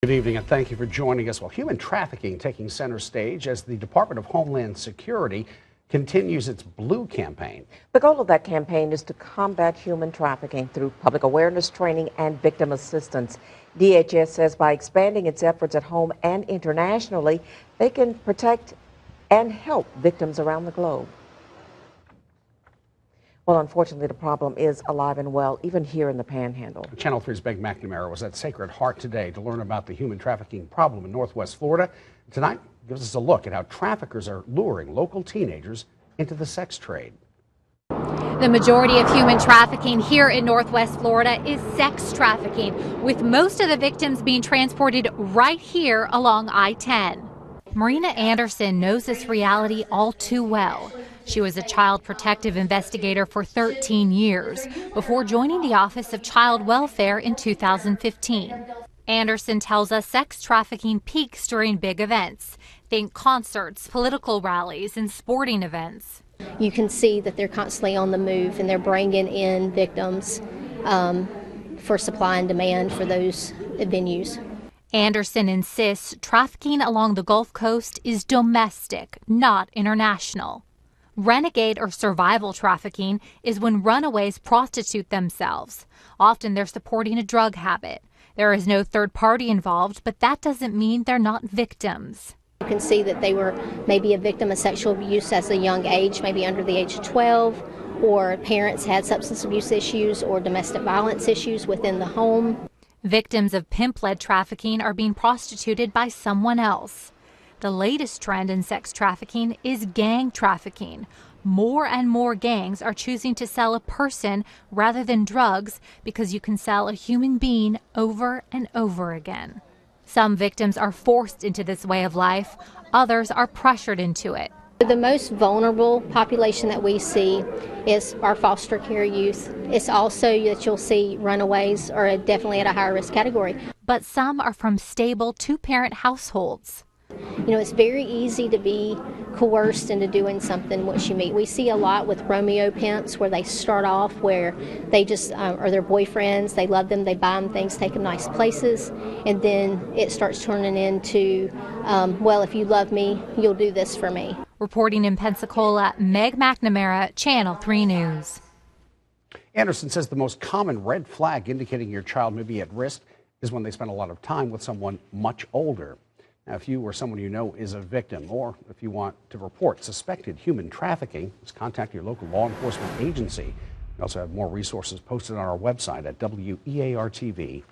Good evening and thank you for joining us. Well, human trafficking taking center stage as the Department of Homeland Security continues its Blue campaign. The goal of that campaign is to combat human trafficking through public awareness training and victim assistance. DHS says by expanding its efforts at home and internationally, they can protect and help victims around the globe. Well, unfortunately, the problem is alive and well, even here in the Panhandle. Channel 3's Meg McNamara was at Sacred Heart today to learn about the human trafficking problem in Northwest Florida. Tonight gives us a look at how traffickers are luring local teenagers into the sex trade. The majority of human trafficking here in Northwest Florida is sex trafficking, with most of the victims being transported right here along I-10. Marina Anderson knows this reality all too well. She was a child protective investigator for 13 years before joining the Office of Child Welfare in 2015. Anderson tells us sex trafficking peaks during big events. Think concerts, political rallies, and sporting events. You can see that they're constantly on the move and they're bringing in victims for supply and demand for those venues. Anderson insists trafficking along the Gulf Coast is domestic, not international. Renegade or survival trafficking is when runaways prostitute themselves. Often they're supporting a drug habit. There is no third party involved, but that doesn't mean they're not victims. You can see that they were maybe a victim of sexual abuse at a young age, maybe under the age of 12, or parents had substance abuse issues or domestic violence issues within the home. Victims of pimp-led trafficking are being prostituted by someone else. The latest trend in sex trafficking is gang trafficking. More and more gangs are choosing to sell a person rather than drugs because you can sell a human being over and over again. Some victims are forced into this way of life. Others are pressured into it. The most vulnerable population that we see is our foster care youth. It's also that you'll see runaways are definitely at a higher risk category. But some are from stable two-parent households. You know, it's very easy to be coerced into doing something once you meet. We see a lot with Romeo pimps where they start off where they just are their boyfriends, they love them, they buy them things, take them nice places, and then it starts turning into, well, if you love me, you'll do this for me. Reporting in Pensacola, Meg McNamara, Channel 3 News. Anderson says the most common red flag indicating your child may be at risk is when they spend a lot of time with someone much older. Now, if you or someone you know is a victim, or if you want to report suspected human trafficking, just contact your local law enforcement agency. We also have more resources posted on our website at weartv.com.